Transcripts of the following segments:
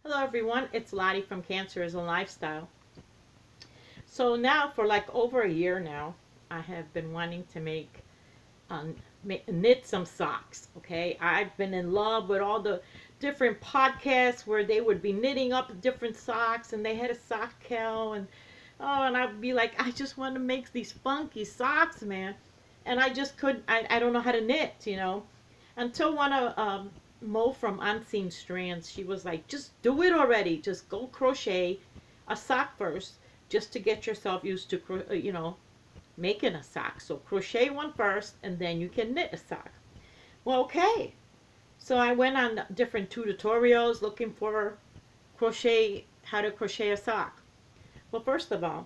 Hello everyone, it's Lottie from Cancer is a Lifestyle. So now for like over a year now, I have been wanting to knit some socks. Okay, I've been in love with all the different podcasts where they would be knitting up different socks, and they had a sock cow, and and I'd be like, I just want to make these funky socks, man, and I just couldn't. I don't know how to knit, until one of Mo from Unseen Strands, she was like, just do it already. Just go crochet a sock first, just to get yourself used to, making a sock. So crochet one first, and then you can knit a sock. Well, okay. So I went on different tutorials looking for how to crochet a sock. Well, first of all,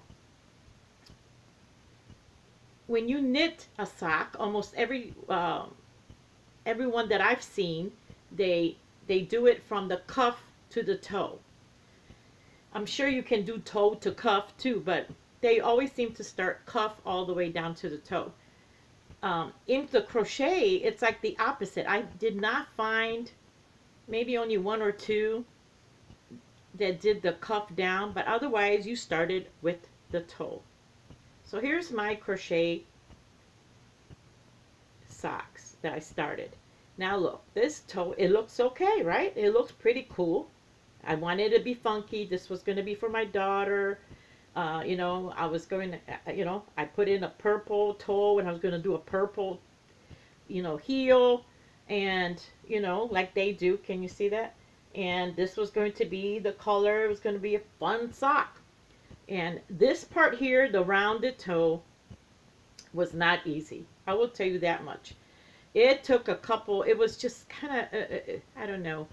when you knit a sock, almost everyone that I've seen, they do it from the cuff to the toe. I'm sure you can do toe to cuff too, but they always seem to start cuff all the way down to the toe. In the crochet, it's like the opposite. I did not find, maybe only one or two that did the cuff down, but otherwise you started with the toe. So here's my crochet socks that I started. Now look, this toe, it looks okay, right? It looks pretty cool. I wanted it to be funky. This was going to be for my daughter. I was going to, I put in a purple toe, and I was going to do a purple, heel, and, like they do. Can you see that? And this was going to be the color. It was going to be a fun sock. And this part here, the rounded toe, was not easy. I will tell you that much. It took a couple, it was just kind of, I don't know.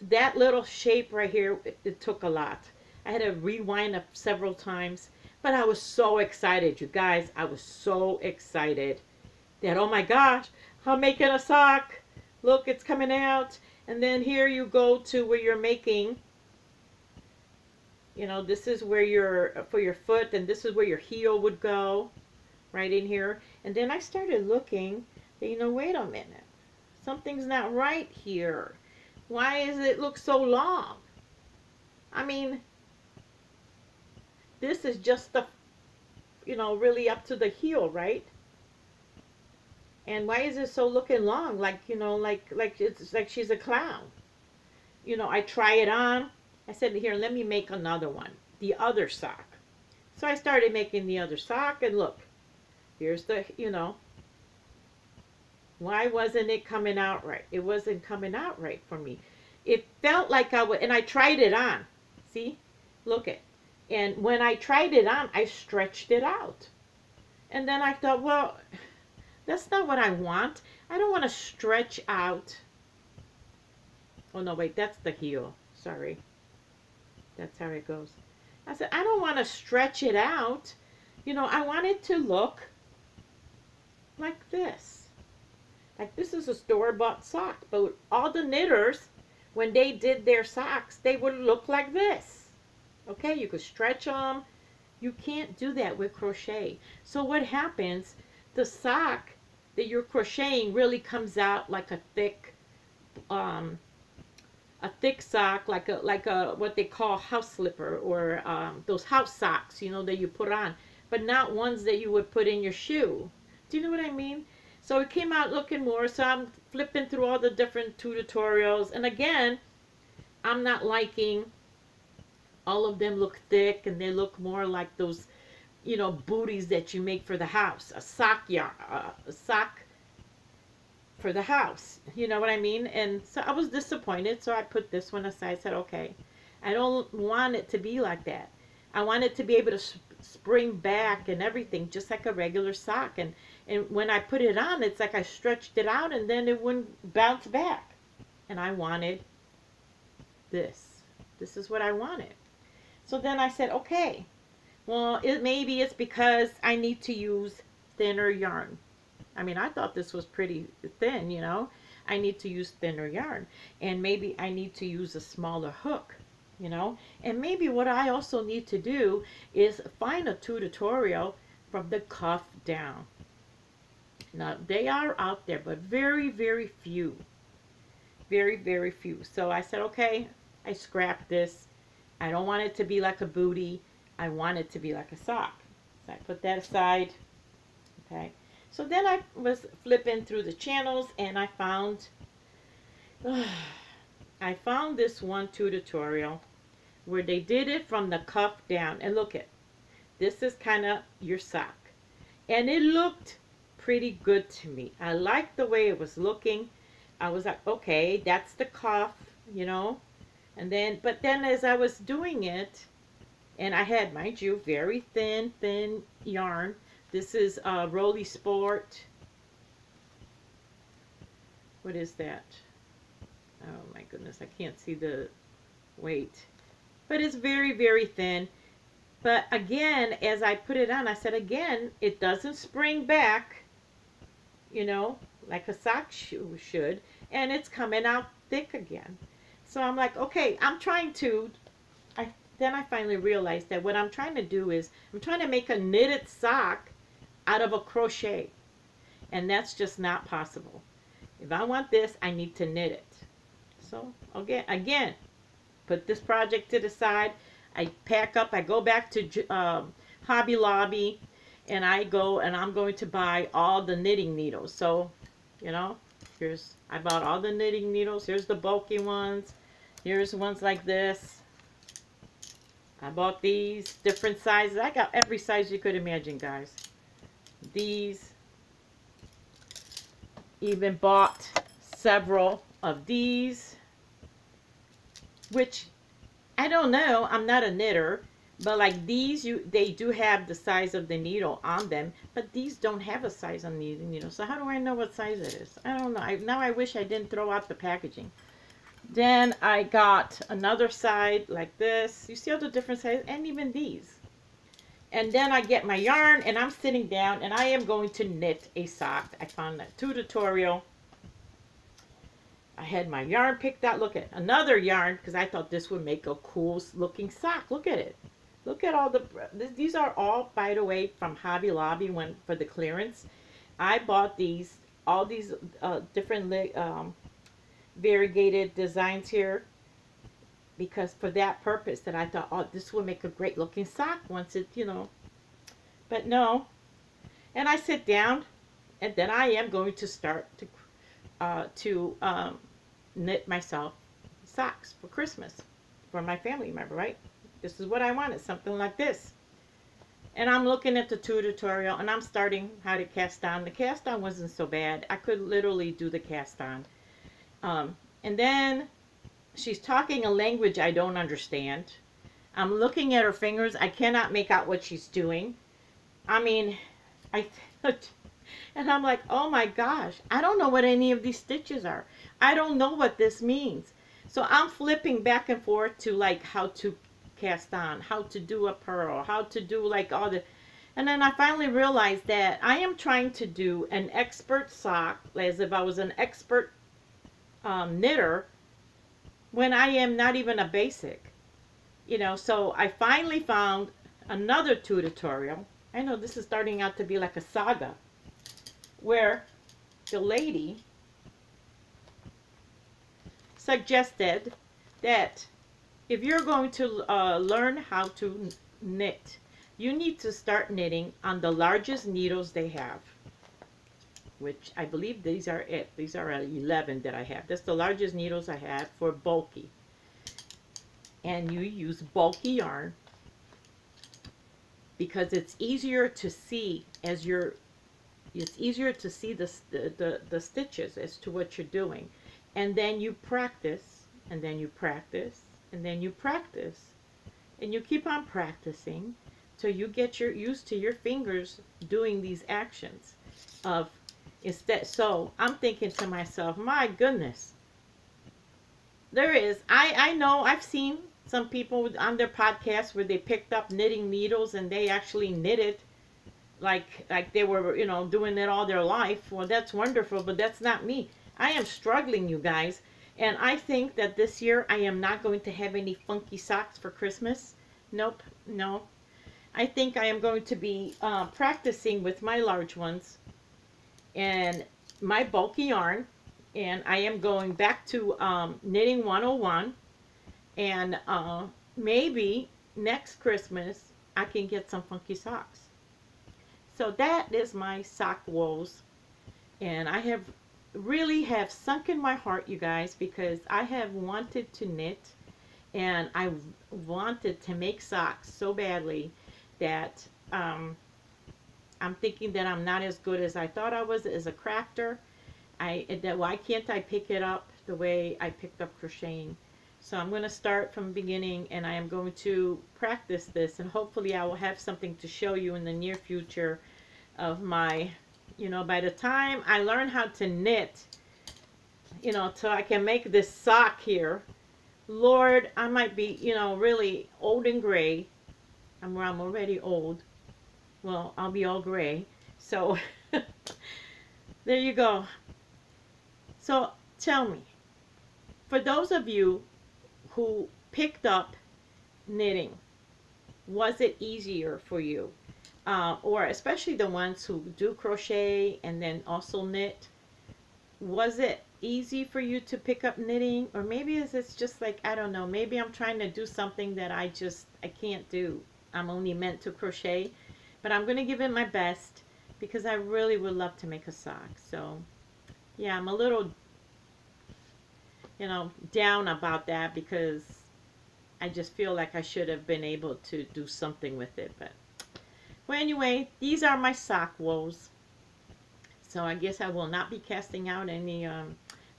That little shape right here, it took a lot. I had to rewind up several times, but I was so excited, you guys. I was so excited that, oh my gosh, I'm making a sock. Look, it's coming out. And then here you go to where you're making, this is where for your foot, and this is where your heel would go, right in here. And then I started looking, wait a minute. Something's not right here. Why does it look so long? I mean, this is just the, really up to the heel, right? And why is it so looking long? Like, like it's like she's a clown. I try it on. I said, here, let me make another one. The other sock. So I started making the other sock, and look, here's the, why wasn't it coming out right? It wasn't coming out right for me. It felt like I would, and I tried it on. See? Look it. And when I tried it on, I stretched it out. And then I thought, well, that's not what I want. I don't want to stretch out. Oh, no, wait, that's the heel. Sorry. That's how it goes. I said, I don't want to stretch it out. I want it to look like this. Like this is a store-bought sock. But all the knitters, when they did their socks, they would look like this. Okay, you could stretch them. You can't do that with crochet. So what happens, the sock that you're crocheting really comes out like a thick sock, like a what they call house slipper, or those house socks, that you put on, but not ones that you would put in your shoe. Do you know what I mean? So it came out looking more. So I'm flipping through all the different tutorials, and again, I'm not liking all of them. Look thick, and they look more like those, booties that you make for the house. A sock for the house. You know what I mean? And so I was disappointed. So I put this one aside. I said, okay, I don't want it to be like that. I want it to be able to spring back and everything, just like a regular sock. And when I put it on, it's like I stretched it out, and then it wouldn't bounce back. And I wanted this. This is what I wanted. So then I said, okay, well, maybe it's because I need to use thinner yarn. I mean, I thought this was pretty thin, I need to use thinner yarn. And maybe I need to use a smaller hook, And maybe what I also need to do is find a tutorial from the cuff down. Now, they are out there, but very, very few. Very, very few. So I said, okay, I scrapped this. I don't want it to be like a booty. I want it to be like a sock. So I put that aside. Okay. So then I was flipping through the channels and I found this one tutorial where they did it from the cuff down. And look at, this is kind of your sock. And it looked pretty good to me. I liked the way it was looking. I was like, okay, that's the cuff, you know. And then, but then as I was doing it, and I had, mind you, very thin yarn. This is Rolly Sport. What is that? Oh my goodness, I can't see the weight. But it's very thin. But again, as I put it on, I said again, it doesn't spring back, you know, like a sock shoe should. And it's coming out thick again. So I'm like, okay, I'm trying to, then I finally realized that what I'm trying to do is, I'm trying to make a knitted sock out of a crochet. And that's just not possible. If I want this, I need to knit it. So again, put this project to the side. I pack up, I go back to Hobby Lobby, and I go and I'm going to buy all the knitting needles. So, you know, I bought all the knitting needles. Here's the bulky ones. Here's ones like this. I bought these different sizes. I got every size you could imagine, guys. These. Even bought several of these, which I don't know, I'm not a knitter, but like these, they do have the size of the needle on them, but these don't have a size on the needle. So how do I know what size it is? I don't know. Now I wish I didn't throw out the packaging. Then I got another side like this. You see all the different sizes, and even these. And then I get my yarn, and I'm sitting down, and I am going to knit a sock. I found that tutorial. I had my yarn picked out. Look at another yarn, because I thought this would make a cool looking sock. Look at it. Look at all these are all, by the way, from Hobby Lobby for the clearance. I bought all these different variegated designs here, because for that purpose, that I thought, oh, this would make a great looking sock once it, you know, but no. And I sit down, and then I am going to start to knit myself socks for Christmas for my family member, right? This is what I wanted, something like this. And I'm looking at the tutorial, and I'm starting how to cast on. The cast on wasn't so bad. I could literally do the cast on. And then she's talking a language I don't understand. I'm looking at her fingers. I cannot make out what she's doing. I mean, and I'm like, oh my gosh, I don't know what any of these stitches are. I don't know what this means. So I'm flipping back and forth to like how to cast on, how to do a purl, how to do like all the, and then I finally realized that I am trying to do an expert sock, as if I was an expert knitter, when I am not even a basic, you know. So I finally found another tutorial. I know this is starting out to be like a saga, where the lady suggested that if you're going to learn how to knit, you need to start knitting on the largest needles they have, which I believe these are it. These are 11 that I have. That's the largest needles I have for bulky. And you use bulky yarn because it's easier to see as it's easier to see the stitches as to what you're doing. And then you practice, and then you practice, and then you practice, and you keep on practicing till you get used to your fingers doing these actions of instead. So I'm thinking to myself, my goodness, I know I've seen some people on their podcasts where they picked up knitting needles and they actually knitted like they were, you know, doing it all their life. Well, that's wonderful, but that's not me. I am struggling, you guys. And I think that this year I am not going to have any funky socks for Christmas. Nope, no. I think I am going to be practicing with my large ones and my bulky yarn. And I am going back to knitting 101. And maybe next Christmas I can get some funky socks. So that is my sock woes. And I have really have sunk in my heart, you guys, because I have wanted to knit and I wanted to make socks so badly that I'm thinking that I'm not as good as I thought I was as a crafter. Why can't I pick it up the way I picked up crocheting? So I'm going to start from the beginning, and I am going to practice this, and hopefully I will have something to show you in the near future of my, by the time I learn how to knit, till I can make this sock here, Lord, I might be, really old and gray. I'm already old. Well, I'll be all gray. So there you go. So tell me, for those of you who picked up knitting, was it easier for you? Or especially the ones who do crochet and then also knit, was it easy for you to pick up knitting? Or maybe it's just like, I don't know, maybe I'm trying to do something that I can't do. I'm only meant to crochet, but I'm going to give it my best because I really would love to make a sock. So yeah, I'm a little, down about that because I just feel like I should have been able to do something with it. But well, anyway, these are my sock woes. So I guess I will not be casting out any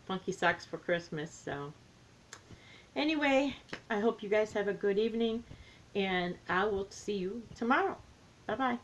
funky socks for Christmas. So anyway, I hope you guys have a good evening, and I will see you tomorrow. Bye-bye.